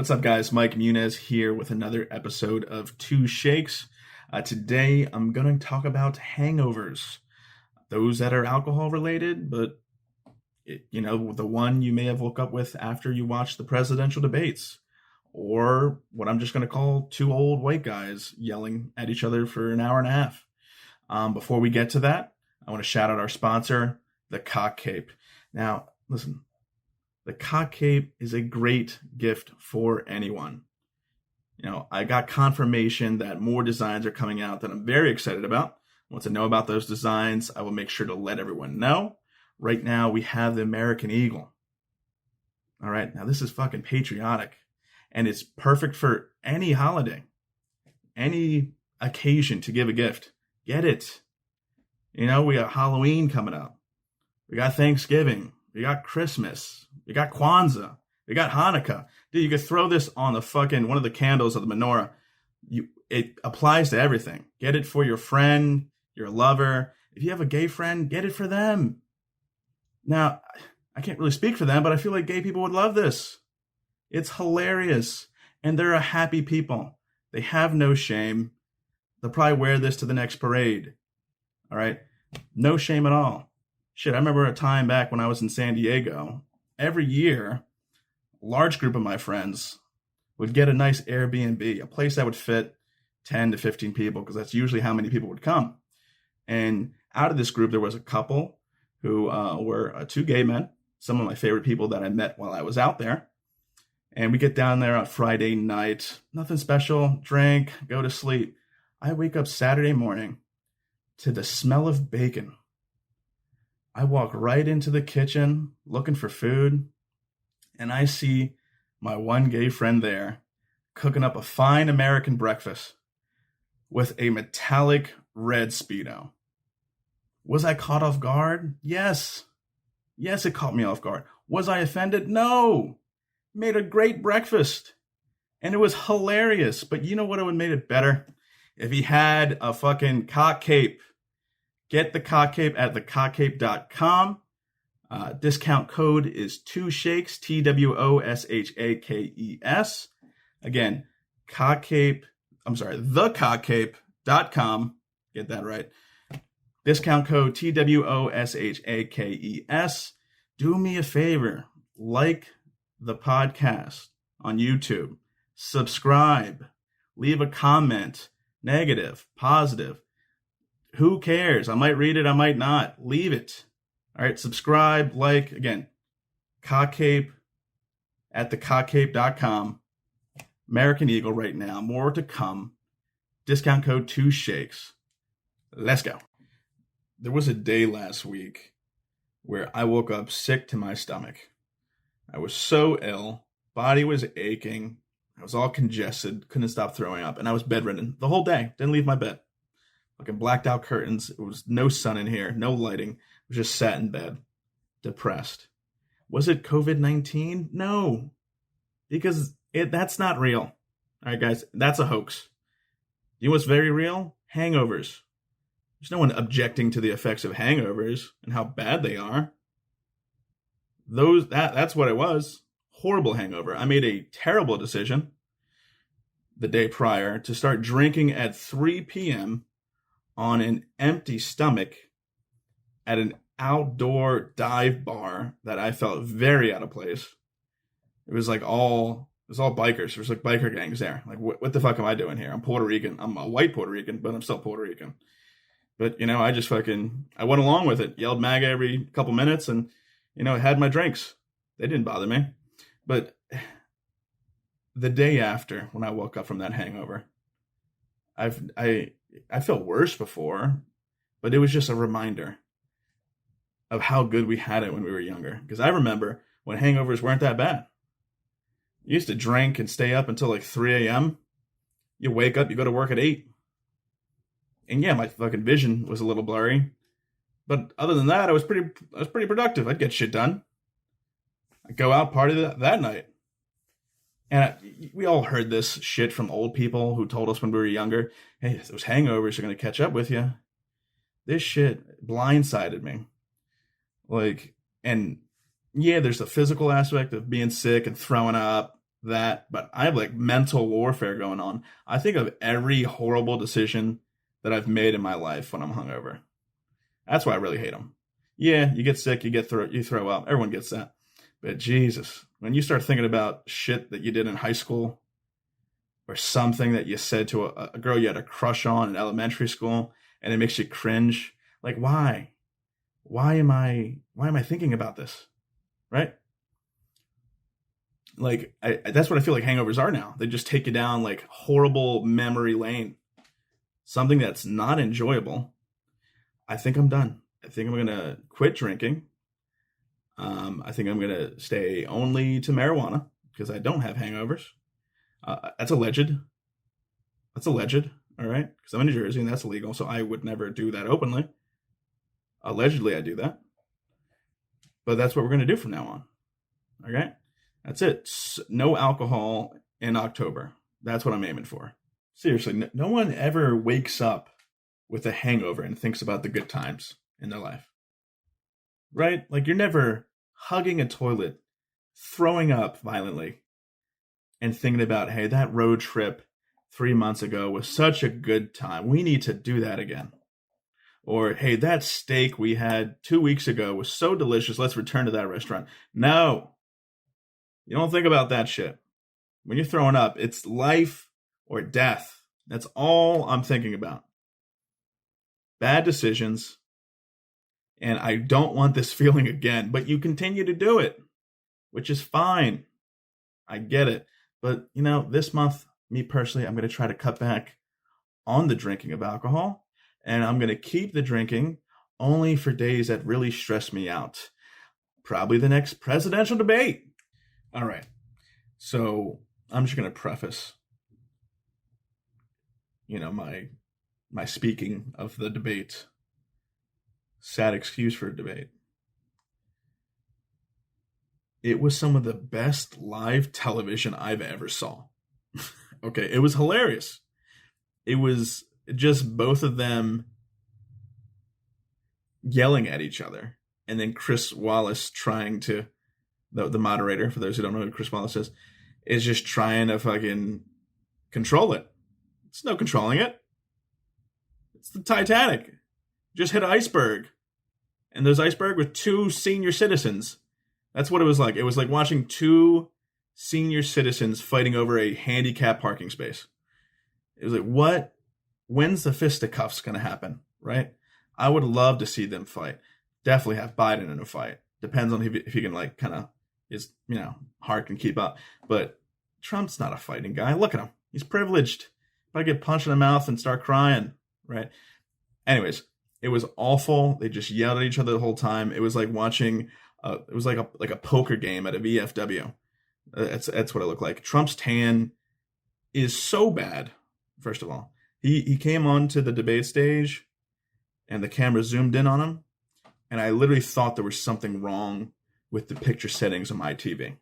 What's up, guys? Mike Muniz here with another episode of Two Shakes. Today, I'm going to talk about hangovers. Those that are alcohol related, but the one you may have woke up with after you watched the presidential debates, or what I'm just going to call two old white guys yelling at each other for an hour and a half. Before we get to that, I want to shout out our sponsor, the Cock Cape. Now, listen. The Cock Cape is a great gift for anyone. I got confirmation that more designs are coming out that I'm very excited about. Want to know about those designs? I will make sure to let everyone know. Right now, we have the American Eagle. All right, now this is fucking patriotic, and it's perfect for any holiday, any occasion to give a gift. Get it. We got Halloween coming up. We got Thanksgiving. We got Christmas. We got Kwanzaa. We got Hanukkah. Dude, you could throw this on the fucking one of the candles of the menorah. It applies to everything. Get it for your friend, your lover. If you have a gay friend, get it for them. Now, I can't really speak for them, but I feel like gay people would love this. It's hilarious. And they're a happy people. They have no shame. They'll probably wear this to the next parade. All right? No shame at all. Shit, I remember a time back when I was in San Diego. Every year, a large group of my friends would get a nice Airbnb, a place that would fit 10 to 15 people, because that's usually how many people would come. And out of this group, there was a couple who were two gay men, some of my favorite people that I met while I was out there. And we get down there on Friday night, nothing special, drink, go to sleep. I wake up Saturday morning to the smell of bacon. I walk right into the kitchen looking for food, and I see my one gay friend there cooking up a fine American breakfast with a metallic red Speedo. Was I caught off guard? Yes. Yes, it caught me off guard. Was I offended? No. Made a great breakfast, and it was hilarious. But you know what would have made it better? If he had a fucking cock cape. Get the Cock Cape at thecockcape.com. Discount code is 2shakes, TWOSHAKES. Again, thecockcape.com. Get that right. Discount code TWOSHAKES. Do me a favor. Like the podcast on YouTube. Subscribe. Leave a comment. Negative, positive. Who cares? I might read it, I might not. Leave it. All right, subscribe, like. Again, Cock Cape at thecockcape.com. American Eagle right now. More to come. Discount code 2shakes. Let's go. There was a day last week where I woke up sick to my stomach. I was so ill. Body was aching. I was all congested. Couldn't stop throwing up. And I was bedridden the whole day. Didn't leave my bed. Fucking blacked out curtains. It was no sun in here, no lighting. I was just sat in bed, depressed. Was it COVID-19? No, because that's not real. All right, guys, that's a hoax. You know what's very real? Hangovers. There's no one objecting to the effects of hangovers and how bad they are. That's what it was. Horrible hangover. I made a terrible decision the day prior to start drinking at 3 p.m. on an empty stomach at an outdoor dive bar that I felt very out of place. It was all bikers. There was like biker gangs there. Like, what the fuck am I doing here? I'm Puerto Rican. I'm a white Puerto Rican, but I'm still Puerto Rican. But, I just I went along with it. Yelled MAGA every couple minutes and, had my drinks. They didn't bother me. But the day after, when I woke up from that hangover, I felt worse before, but it was just a reminder of how good we had it when we were younger. Because I remember when hangovers weren't that bad. You used to drink and stay up until like 3 a.m. You wake up, you go to work at 8. And yeah, my fucking vision was a little blurry. But other than that, I was pretty productive. I'd get shit done. I'd go out, party that night. And we all heard this shit from old people who told us when we were younger, hey, those hangovers are going to catch up with you. This shit blindsided me. And yeah, there's the physical aspect of being sick and throwing up, that, but I have like mental warfare going on. I think of every horrible decision that I've made in my life when I'm hungover. That's why I really hate them. Yeah, you get sick, you throw up. Everyone gets that. But Jesus, when you start thinking about shit that you did in high school or something that you said to a girl you had a crush on in elementary school and it makes you cringe, like why? Why am I thinking about this? Right? Like that's what I feel like hangovers are now. They just take you down like horrible memory lane. Something that's not enjoyable. I think I'm done. I think I'm gonna quit drinking. I think I'm gonna stay only to marijuana because I don't have hangovers. That's alleged. That's alleged. All right, because I'm in New Jersey and that's illegal, so I would never do that openly. Allegedly, I do that, but that's what we're gonna do from now on. Okay, that's it. No alcohol in October. That's what I'm aiming for. Seriously, no one ever wakes up with a hangover and thinks about the good times in their life. Right? Like you're never hugging a toilet, throwing up violently, and thinking about, hey, that road trip 3 months ago was such a good time. We need to do that again. Or, hey, that steak we had 2 weeks ago was so delicious. Let's return to that restaurant. No, you don't think about that shit. When you're throwing up, it's life or death. That's all I'm thinking about. Bad decisions. And I don't want this feeling again. But you continue to do it, which is fine. I get it. But, this month, me personally, I'm going to try to cut back on the drinking of alcohol. And I'm going to keep the drinking only for days that really stress me out. Probably the next presidential debate. All right. So I'm just going to preface, my speaking of the debate. Sad excuse for a debate. It was some of the best live television I've ever saw. Okay, it was hilarious. It was just both of them yelling at each other. And then Chris Wallace trying to, the moderator, for those who don't know who Chris Wallace is just trying to fucking control it. It's no controlling it. It's the Titanic. Just hit an iceberg. And those iceberg with two senior citizens. That's what it was like. It was like watching two senior citizens fighting over a handicapped parking space. It was like, what? When's the fisticuffs going to happen, right? I would love to see them fight. Definitely have Biden in a fight. Depends on if he can his heart can keep up. But Trump's not a fighting guy. Look at him. He's privileged. If I get punched in the mouth and start crying, right? Anyways, it was awful. They just yelled at each other the whole time. It was like watching. It was like a poker game at a VFW. That's what it looked like. Trump's tan is so bad. First of all, he came onto the debate stage, and the camera zoomed in on him, and I literally thought there was something wrong with the picture settings on my TV. I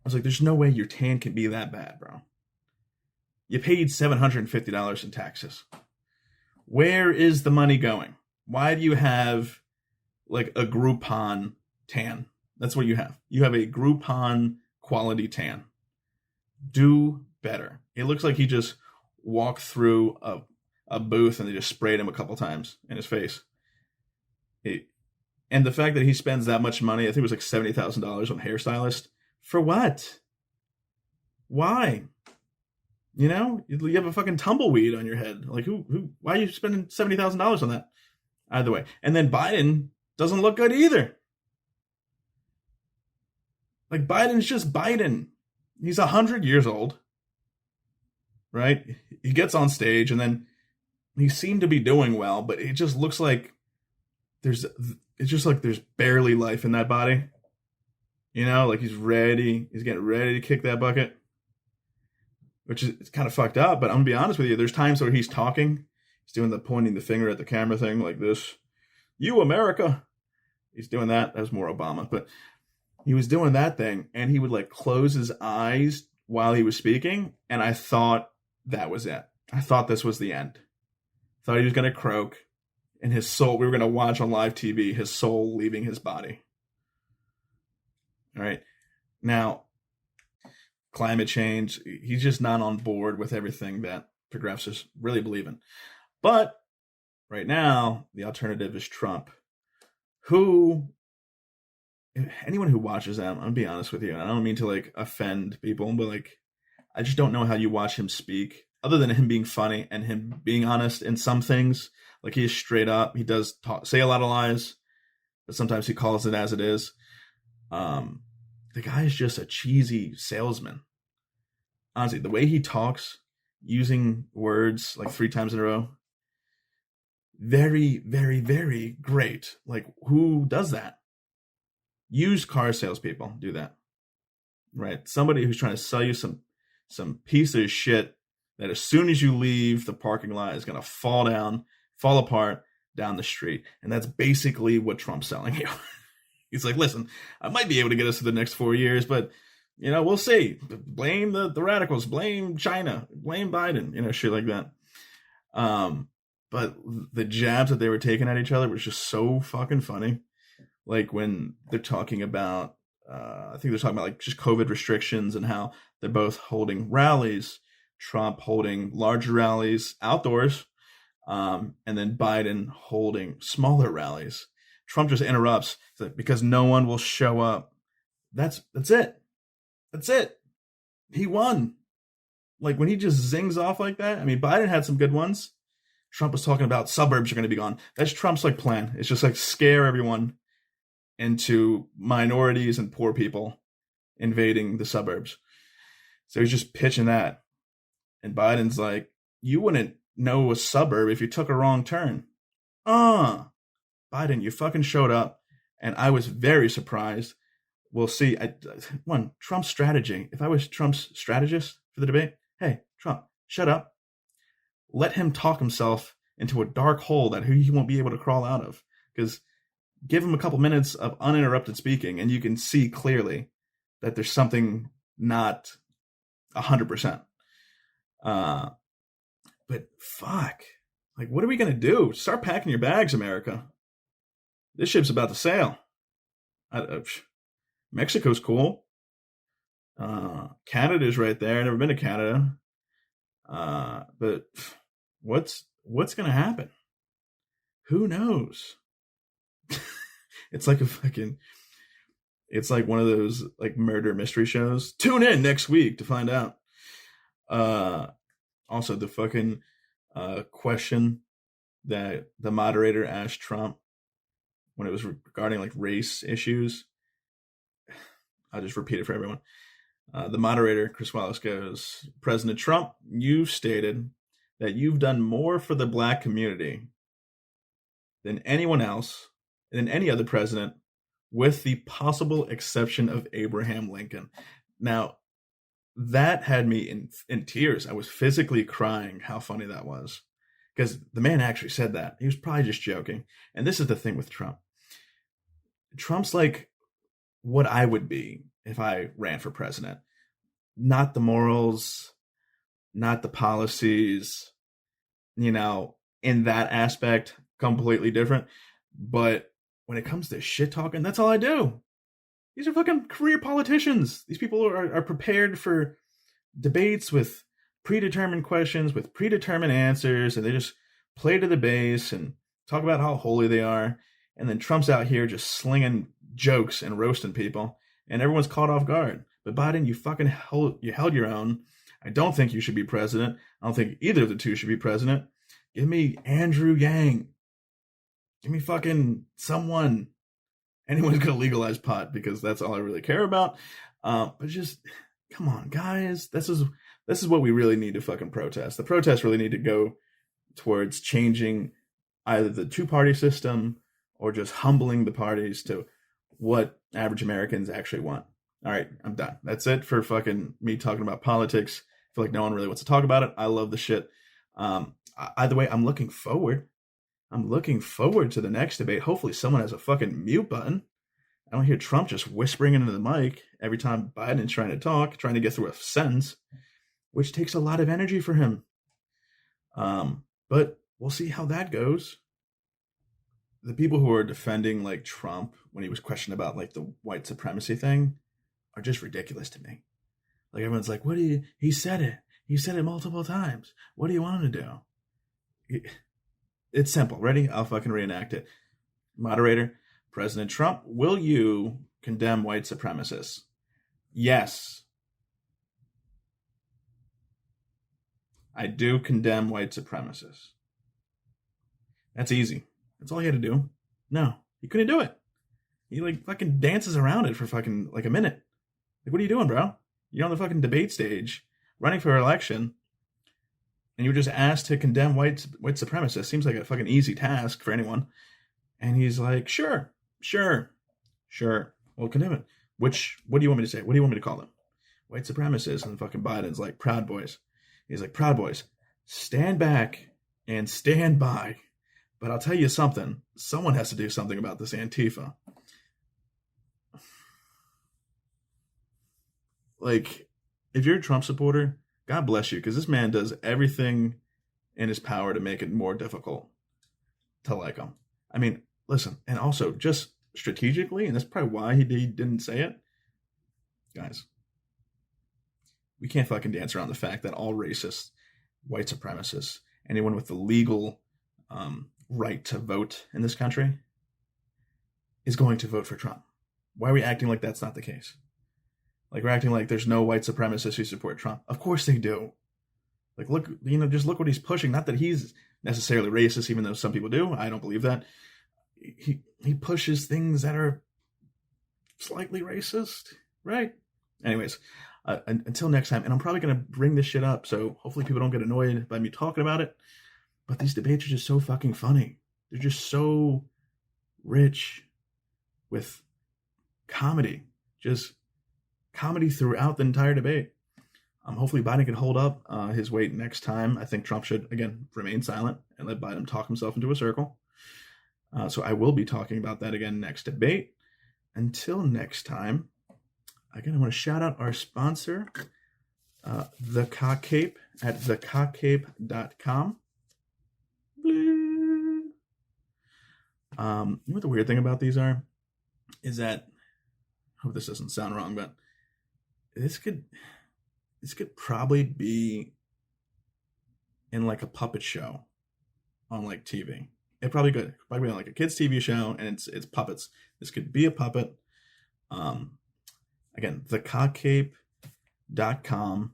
was like, "There's no way your tan can be that bad, bro. You paid $750 in taxes. Where is the money going? Why do you have like a Groupon tan? That's what you have. You have a Groupon quality tan. Do better." It looks like he just walked through a booth and they just sprayed him a couple times in his face. And the fact that he spends that much money, I think it was like $70,000 on a hairstylist. For what? Why? You have a fucking tumbleweed on your head. Like, why are you spending $70,000 on that? Either way. And then Biden doesn't look good either. Like, Biden's just Biden. He's 100 years old. Right? He gets on stage and then he seemed to be doing well, but it just looks like there's barely life in that body. Like he's getting ready to kick that bucket. Which is, it's kind of fucked up, but I'm gonna be honest with you. There's times where he's talking, he's doing the pointing the finger at the camera thing like this. You America. He's doing that. That was more Obama, but he was doing that thing, and he would like close his eyes while he was speaking, and I thought that was it. I thought this was the end. I thought he was gonna croak, and his soul. We were gonna watch on live TV his soul leaving his body. All right, now climate change. He's just not on board with everything that progressives really believe in. But right now, the alternative is Trump, who anyone who watches them, I'm gonna be honest with you, and I don't mean to like offend people, but like I just don't know how you watch him speak, other than him being funny and him being honest in some things. Like he is straight up. He does say a lot of lies, but sometimes he calls it as it is. Um, the guy is just a cheesy salesman. Honestly, the way he talks, using words like 3 times in a row, very, very, very great. Like, who does that? Used car salespeople do that, right? Somebody who's trying to sell you some piece of shit that as soon as you leave the parking lot is going to fall apart down the street. And that's basically what Trump's selling you. He's like, listen, I might be able to get us to the next 4 years, but we'll see. Blame the radicals, blame China, blame Biden, shit like that. But the jabs that they were taking at each other was just so fucking funny. Like when they're talking about, I think they're talking about like just COVID restrictions and how they're both holding rallies. Trump holding larger rallies outdoors, and then Biden holding smaller rallies. Trump just interrupts because no one will show up. That's it. That's it. He won. Like when he just zings off like that. I mean, Biden had some good ones. Trump was talking about suburbs are going to be gone. That's Trump's like plan. It's just like scare everyone into minorities and poor people invading the suburbs. So he's just pitching that. And Biden's like, you wouldn't know a suburb if you took a wrong turn. Biden, you fucking showed up. And I was very surprised. We'll see. Trump's strategy. If I was Trump's strategist for the debate, hey, Trump, shut up. Let him talk himself into a dark hole that he won't be able to crawl out of. Because give him a couple minutes of uninterrupted speaking, and you can see clearly that there's something not 100%. But fuck. Like, what are we going to do? Start packing your bags, America. This ship's about to sail. Mexico's cool. Canada's right there. I've never been to Canada. But what's going to happen? Who knows? It's like it's like one of those like murder mystery shows. Tune in next week to find out. Also the fucking question that the moderator asked Trump when it was regarding like race issues. I'll just repeat it for everyone. The moderator, Chris Wallace, goes, President Trump, you've stated that you've done more for the black community than anyone else, than any other president, with the possible exception of Abraham Lincoln. Now, that had me in tears. I was physically crying how funny that was. Because the man actually said that. He was probably just joking. And this is the thing with Trump. Trump's like what I would be if I ran for president. Not the morals, not the policies, in that aspect, completely different. But when it comes to shit talking, that's all I do. These are fucking career politicians. These people are prepared for debates with predetermined questions, with predetermined answers, and they just play to the base and talk about how holy they are. And then Trump's out here just slinging jokes and roasting people, and everyone's caught off guard. But Biden, you fucking held your own. I don't think you should be president. I don't think either of the two should be president. Give me Andrew Yang. Give me fucking someone. Anyone's going to legalize pot because that's all I really care about. But just, come on, guys. This is what we really need to fucking protest. The protests really need to go towards changing either the two-party system or just humbling the parties to what average Americans actually want. All right, I'm done. That's it for fucking me talking about politics. I feel like no one really wants to talk about it. I love the shit. Either way, I'm looking forward to the next debate. Hopefully someone has a fucking mute button. I don't hear Trump just whispering into the mic every time Biden's trying to talk, trying to get through a sentence, which takes a lot of energy for him. But we'll see how that goes. The people who are defending like Trump when he was questioned about like the white supremacy thing are just ridiculous to me. Like everyone's like, what do you, he said it. He said it multiple times. What do you want him to do? It's simple. Ready? I'll fucking reenact it. Moderator, President Trump, will you condemn white supremacists? Yes. I do condemn white supremacists. That's easy. That's all he had to do. No, he couldn't do it. He like fucking dances around it for fucking like a minute. Like, what are you doing, bro? You're on the fucking debate stage, running for election, and you were just asked to condemn white supremacists. Seems like a fucking easy task for anyone. And he's like, sure. Well, condemn it. What do you want me to say? What do you want me to call them? White supremacists. And fucking Biden's like, Proud Boys. He's like, Proud Boys, stand back and stand by. But I'll tell you something. Someone has to do something about this Antifa. Like, if you're a Trump supporter, God bless you, because this man does everything in his power to make it more difficult to like him. I mean, listen, and also just strategically, and that's probably why he didn't say it, guys, we can't fucking dance around the fact that all racists, white supremacists, anyone with the legal right to vote in this country is going to vote for Trump. Why are we acting like that's not the case? Like, we're acting like there's no white supremacists who support Trump. Of course they do. Like, look, just look what he's pushing. Not that he's necessarily racist, even though some people do. I don't believe that. He pushes things that are slightly racist, right? Anyways, until next time, and I'm probably going to bring this shit up, so hopefully people don't get annoyed by me talking about it, but these debates are just so fucking funny. They're just so rich with comedy. Just comedy throughout the entire debate. Hopefully Biden can hold up his weight next time. I think Trump should, again, remain silent and let Biden talk himself into a circle. So I will be talking about that again next debate. Until next time, again, I want to shout out our sponsor, The Cock Cape at thecockcape.com. You know what the weird thing about these are? Is that, I hope this doesn't sound wrong, but this could probably be in like a puppet show on like TV. It probably could. Probably be on like a kids' TV show, and it's puppets. This could be a puppet. Again, thecockcape.com.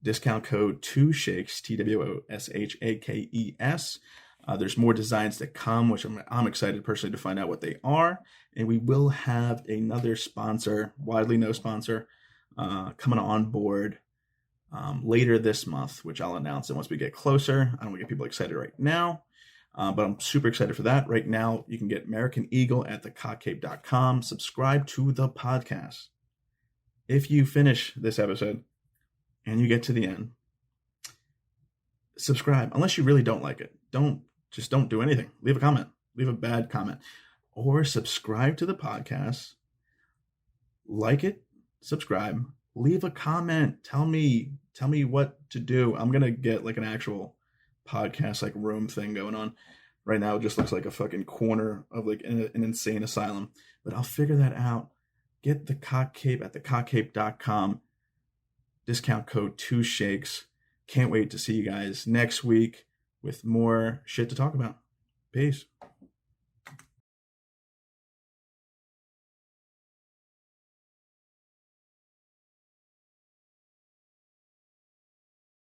Discount code 2shakes, TWOSHAKES. There's more designs that come, which I'm excited personally to find out what they are. And we will have another sponsor, widely known sponsor, coming on board later this month, which I'll announce it once we get closer. I don't want to get people excited right now, but I'm super excited for that. Right now, you can get American Eagle at thecockcape.com. Subscribe to the podcast. If you finish this episode and you get to the end, subscribe. Unless you really don't like it, don't do anything. Leave a comment. Leave a bad comment. Or subscribe to the podcast. Like it. Subscribe. Leave a comment. Tell me what to do. I'm gonna get like an actual podcast like room thing going on. Right now it just looks like a fucking corner of like an insane asylum. But I'll figure that out. Get the Cock Cape at thecockcape.com. Discount code 2shakes. Can't wait to see you guys next week with more shit to talk about. Peace.